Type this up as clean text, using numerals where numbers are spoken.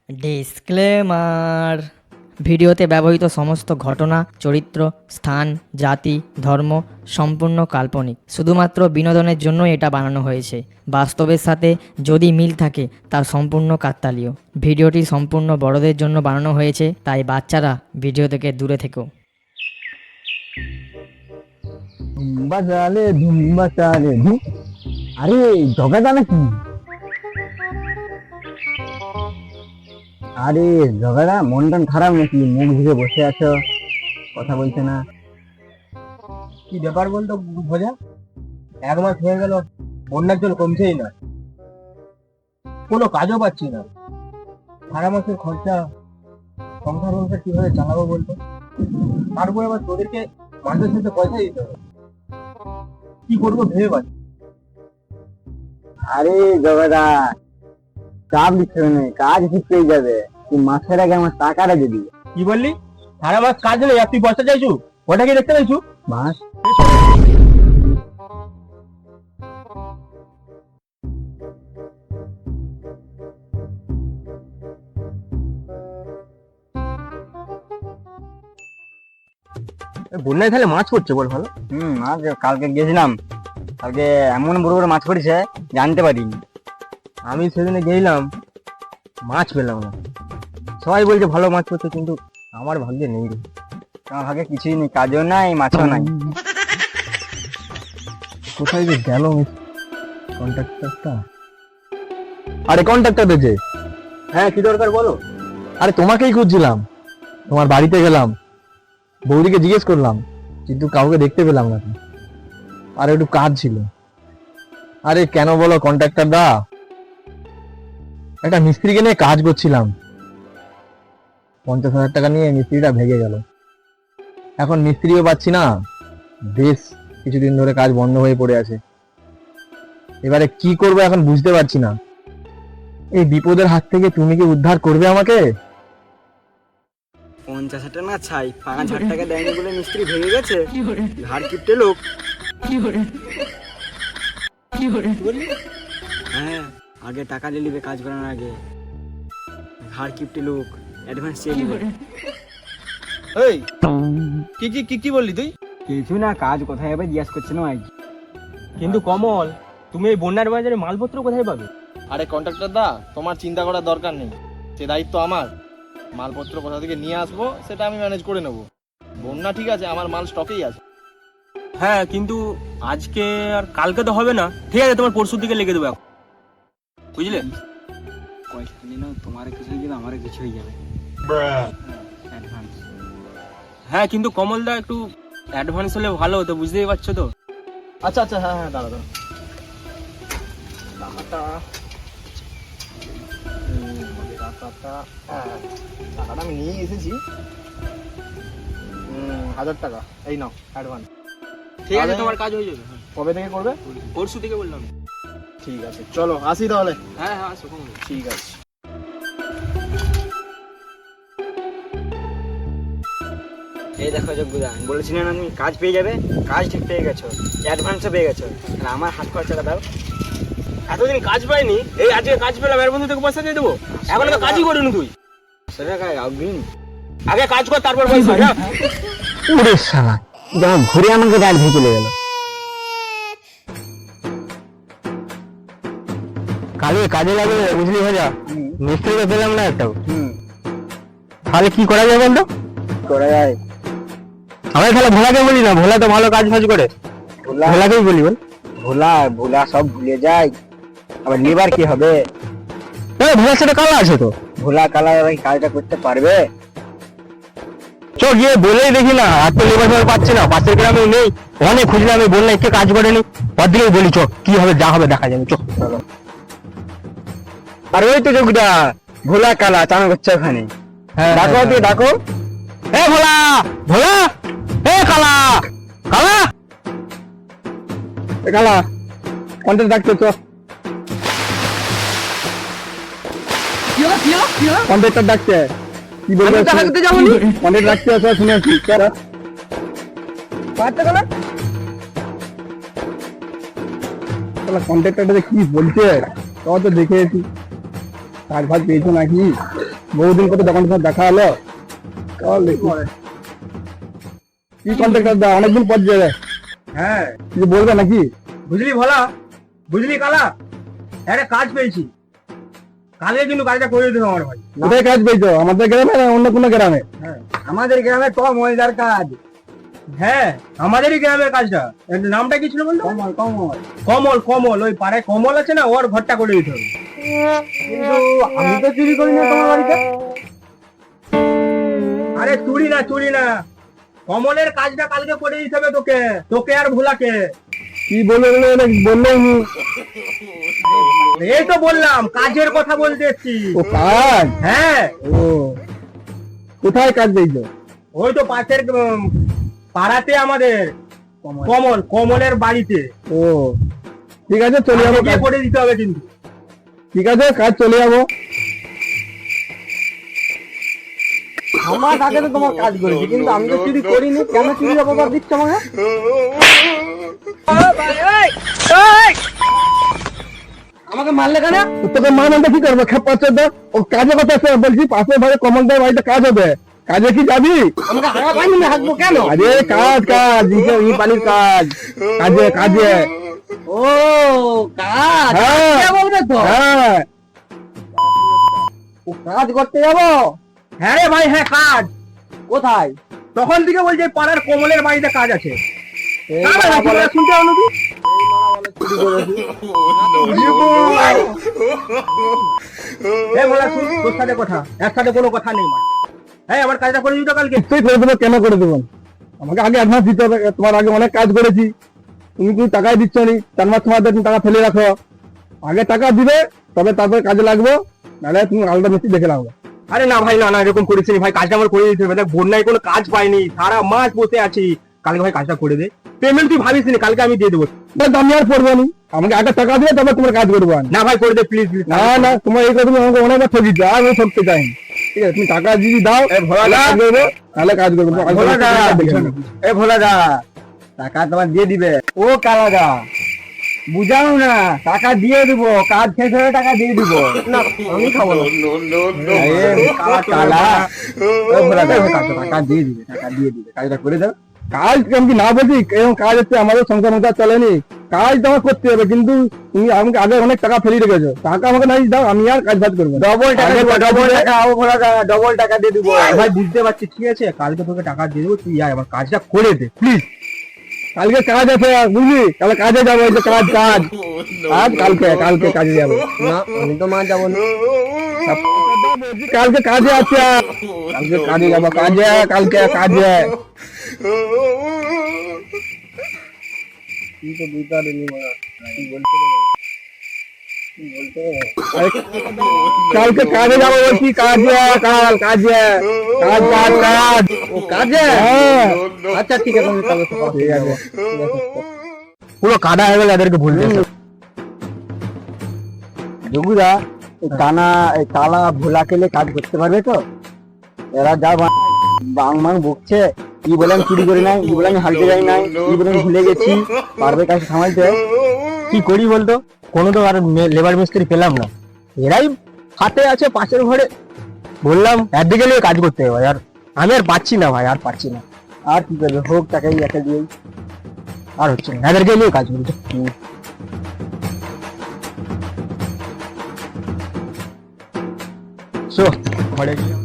Disclaimer, ভিডিওতে ব্যবহৃত সমস্ত ঘটনা, চরিত্র, স্থান, জাতি, ধর্ম সম্পূর্ণ কাল্পনিক। শুধুমাত্র বিনোদনের জন্য এটা বানানো হয়েছে। বাস্তবের সাথে যদি মিল থাকে তা সম্পূর্ণ কাকতালীয়। ভিডিওটি সম্পূর্ণ বড়দের জন্য বানানো হয়েছে, তাই বাচ্চারা ভিডিও থেকে দূরে থেকো। আরে জগাদা নাকি? আরে জগাদা, মন টন খারাপ নাকি? মুখ ঝুঁকে বসে আছো, কথা বলছে না। কি ব্যাপার বলতো ভোজা? 1 মাস হয়ে গেল, বন্যার জল কমছেই না, কোনো কাজও পাচ্ছি না। সারা মাসের খরচা, সংসার কিভাবে চালাবো বলতো? তারপরে আবার তোদেরকে মাসের শেষে পয়সা দিতে হবে, কি করবো ভেবে পাচ্ছি। আরে জগাদা, চাপ দিচ্ছ না, কাজ ঠিক পেয়ে যাবে। তুই মাসের আগে আমার টাকাটা দিবি। কি বললি? সারা মাস কাজ নেই আর তুই পয়সা চাইছু? ওটা কি দেখতে চাইছু? মাস বন্যায় তাহলে মাছ পড়ছে বল ভালো। মাছ কালকে গেছিলাম, কালকে এমন বড় বড় মাছ পড়েছে জানতে পারিনি। আমি সেদিনে গেলাম, মাছ পেলাম না। সবাই বলছে ভালো মাছ পড়ছে, কিন্তু আমার ভাগ্যে নেই রে। আমার ভাগে কিছুই নেই, কাজও নাই, মাছও নাই। কোথায় যে গেল কন্ট্রাক্টরটা? আরে কন্ট্রাক্টর দিয়েছে। হ্যাঁ, কি দরকার বলো? আরে তোমাকেই খুঁজছিলাম, তোমার বাড়িতে গেলাম, বৌদিকে জিজ্ঞেস করলাম, কিন্তু কাউকে দেখতে পেলাম না। আর একটু কাজ ছিল। আরে কেন বলো কন্ট্রাক্টর দা, একটা মিস্ত্রিকে নিয়ে কাজ করছিলাম, 50,000 টাকা নিয়ে মিস্ত্রিটা ভেঙে গেল। এখন মিস্ত্রিও পাচ্ছি না, বেশ কিছুদিন ধরে কাজ বন্ধ হয়ে পড়ে আছে। এবারে কি করবো এখন বুঝতে পারছি না। এই বিপদের হাত থেকে তুমি কি উদ্ধার করবে আমাকে? 50,000 টাকা না ছাই, 5,000 টাকা দেয়নি বলে মিস্ত্রি ভেঙে গেছে। ঘাড় কিপটে লোক। হ্যাঁ, আগে টাকা দিয়ে নিবে কাজ করানোর আগে। ঘাড় কিপটে লোক, অ্যাডভান্স চেয়ে নিবে। এই কি কি কি কি বললি তুই? কিছু না, কাজ কোথায় হবে জিজ্ঞাসা করছে না আজ। কিন্তু কমল, তুমি এই বন্যার বাজারে মালপত্র কোথায় পাবে? আরে কন্ট্রাক্টর দা, তোমার চিন্তা করার দরকার নেই, সে দায়িত্ব আমার। মালপত্র কোথা থেকে নিয়ে আসবো সেটা আমি ম্যানেজ করে নেবো। বন্যা ঠিক আছে, আমার মাল স্টকেই আছে। হ্যাঁ, কিন্তু আজকে আর কালকে তো হবে না। ঠিক আছে, তোমার পরশুর দিকে লেগে দেবো এখন, বুঝলে? পয়সা নিয়ে নাও, তোমার কিছু হয়ে যাবে, আমার কিছু হয়ে যাবে। অ্যাডভান্স। হ্যাঁ, কিন্তু কমল দা একটু অ্যাডভান্স হলে ভালো হতো, বুঝতেই পারছো তো। আচ্ছা আচ্ছা, হ্যাঁ হ্যাঁ, দাঁড়া দাঁড়া, টাকাটা টাকাটা আমি নিয়ে এসেছি। 1,000 টাকা এই নাও অ্যাডভান্স। ঠিক আছে, তাহলে- তোমার কাজ হয়ে যাবে। হ্যাঁ, কবে থেকে করবে? পরশু থেকে বললাম। ঠিক আছে, চলো আসি তাহলে। হ্যাঁ হ্যাঁ, আসো, কমল। ঠিক আছে। এই দেখো যোগ্যদা, আমি বলেছিলাম না তুমি কাজ পেয়ে যাবে, কাজ ঠিক পেয়ে গেছো, অ্যাডভান্সও পেয়ে গেছো। আর আমার হাত খরচাটা দাও। এতদিন কাজ পাইনি, এই আজকে কাজ পেলাম, এর বন্ধু থেকে পয়সা দিয়ে দেবো। এখন তো কাজই করিনি তুই। সেটা অগ্রিম। আগে কাজ কর, তারপর পয়সা। হ্যাঁ, উড়ে শালা, যেমন ঘুরে আমাকে রাত ভেঙে চলে গেল। কাজে কাজে লাগে, বুঝলি ভাজা? মিস্ত্রি তো পেলাম না একটাও। হুম, তাহলে কি করা যায় বলতো? করা যায়। আমি তাহলে ভোলাকে বলি না, ভোলা তো ভালো কাজ ফাজ করে, ভোলা ভোলাকেই বলি। বল, ভোলা ভোলা সব ভুলে যায়, আবার লেবার কি হবে? ভোলার সাথে কালা আছে তো, ভোলা কালা কাজটা করতে পারবে? চ গিয়ে বলেই দেখি না। আর তো লেবার ফেবার পাচ্ছি না, পাশের গ্রামেও নেই, অনেক খুঁজলাম, আমি বললাম একটু কাজ করেনি। পরদিনই বলি চ, কি হবে যা হবে দেখা যাবে, চ। আর ওই তো যোগদা, ভোলা কালা চান করছে ওখানে। হ্যাঁ, ডাকো হ্যাঁ, দিয়ে ডাকো। এ ভোলা, ভোলা, এ কালা, কালা, এ কালা, কন্ট্রাক্ট ডাকছো তো, কন্ট্রাক্টর ডাকছে। কি বলবো, কন্ট্রাক্ট ডাকছে, সব শুনে আসছি। কন্ট্রাক্টরটা কি বলছে, তো দেখে কাজ ফাজ পেয়েছো নাকি? বহুদিন করে দোকান তোমার দেখা হলো। চল দেখি। কি কন্ট্রাক্টর দা, অনেকদিন পর যাবে। হ্যাঁ, কিছু বলবে নাকি? বুঝলি ভোলা, বুঝলি কালা, একটা কাজ পেয়েছি। কালকে কিন্তু কাজটা করে দিতে আমার ভাই। কোথায় কাজ পেয়েছো? আমাদের গ্রামে না অন্য কোনো গ্রামে? হ্যাঁ, আমাদের গ্রামে কম মজাদার কাজ। হ্যাঁ, আমাদেরই গ্রামের কাজটা। এর নামটা কি ছিল বলতো? কমল। কমল কমল কমল ওই পাড়ায় কমল আছে না, ওর ঘরটা করে দিতে হবে। কিন্তু আমি তো চুরি করি না তোমার বাড়িতে। আরে চুরি না, চুরি না, কমলের কাজটা কালকে করে দিতে হবে তোকে, তোকে আর ভোলাকে। কি বললে বললেই এই তো বললাম, কাজের কথা বলতে এসছি। ও কাজ? হ্যাঁ। ও কোথায় কাজ দিয়েছো? ওই তো পাশের পাড়াতে আমাদের কমল, কমলের বাড়িতে। ও ঠিক আছে, চলে যাবো, কাজ করে দিতে হবে কিন্তু। ঠিক আছে, কাজ চলে যাবো। আমার আগে তো তোমার কাজ করেছি, কিন্তু আমি তো চুরি করিনি, কেন চুরি অপবাদ দিচ্ছ আমাকে? আমাকে মারলে কেন? তোকে মারলে কি করবো? খেপাচ্ছে তো, ও কাজে কথা বলছি, পাশের ভাই কমলদার বাড়িতে কাজ হবে, কাজে কি যাবি? আমাকে হাঁকা পাইনি, হাঁকবো কেন? আরে কাজ কাজ, ই পানির কাজ, কাজে কাজে। ও কাজ, হ্যাঁ বলবে তো। হ্যাঁ, ও কাজ করতে যাবো। হ্যাঁ রে ভাই, হ্যাঁ কাজ। কোথায়? তখন থেকে বলছে পাড়ার কমলের বাড়িতে কাজ আছে। শুনতে হলো কি? তোর সাথে কথা, একসাথে কোনো কথা নেই। হ্যাঁ, আমার কাজটা করে দিতে কালকে। তুই করে দেবো, কেন করে দেবো? আমাকে আগে অ্যাডভান্স দিতে হবে, তোমার আগে অনেক কাজ করেছি, তুমি কি টাকাই দিচ্ছ নি? 4 মাস তোমাদের টাকা ফেলে রাখো, আগে টাকা দিবে তবে তারপরে কাজে লাগবো, নাহলে তুমি আলাদা মিস্ত্রি দেখে লাগবে। আরে না ভাই, না না, এরকম করেছি ভাই, কাজটা আমার করে দিতে হবে। দেখ বন্যায় কোনো কাজ পাইনি, সারা মাস বসে আছি, কালকে ভাই কাজটা করে দে। পেমেন্ট তুই ভাবিস নি, কালকে আমি দিয়ে দেবো। আমি আর করবো নি, আমাকে আগে টাকা দিয়ে তারপর তোমার কাজ করবো। না ভাই করে দে প্লিজ প্লিজ। না না, তোমার এই কথা তুমি আমাকে অনেকবার ঠকিয়েছো, আর আমি ঠকতে চাই। ঠিক আছে, তুমি টাকা যদি দাও তাহলে কাজ করবো। এ ভোলা দা, টাকা তোমার দিয়ে দিবে। ও কালা দা, বুঝাও না, টাকা দিয়ে দিব, কাজ শেষ হলে টাকা দিয়ে দিব। না আমি খাবো না। টাকা দিয়ে দিবে, টাকা দিয়ে দিবে, কাজটা করে দাও। কাজ আমি না বলছি, এরকম কাজ হচ্ছে, আমাদের সংসার মতো চলেনি, কাজ তো আমার করতে হবে, কিন্তু তুমি আমাকে আগে অনেক টাকা ফেলে রেখেছো, টাকা আমাকে নাই দাও, আমি আর কাজ বাজ করবো। ডবল টাকা, ডবল টাকা দিয়ে দিবো। ভাই বুঝতে পারছি, ঠিক আছে, কালকে তোকে টাকা দিয়ে দেবো, তুই আয়, আমার কাজটা করে দে প্লিজ। কালকে কাজ আছে বুঝলি, তাহলে কাজে যাবো। এই যে কাজ কাজ আজ কালকে কালকে কাজে যাবো না, আমি তো মা যাবো না, কালকে কাজে আছে, কালকে কাজে যাবো, কাজে কালকে কাজে। কালকে কাজে যাবো বলছি, কাজে কাল কাজে কাজ কাজ কাজ ও কাজে। আচ্ছা ঠিক আছে, ঠিক আছে, পুরো কাদা হয়ে গেল, এদেরকে ভুলতে। যোগুদা টানা তালা ভোলা কেলে কাজ করতে পারবে তো? এরা যা বাং বাং বকছে, কি বলেন চুরি করে নাই, কি বলেন হালতে যাই নাই, কি বলেন ভুলে গেছি, পারবে কাজ সামালতে? কি করি বলতো, কোনো তো আর লেবার মিস্ত্রি পেলাম না, এরাই হাতে আছে পাশের ঘরে। বললাম একদিকে নিয়ে কাজ করতে হবে ভাই, আর আমি আর পাচ্ছি না ভাই, আর পাচ্ছি না। আর কি করবে, হোক টাকাই একটা দিয়ে, আর হচ্ছে না, এদেরকে নিয়ে কাজ করছে। ঘরে গিয়ে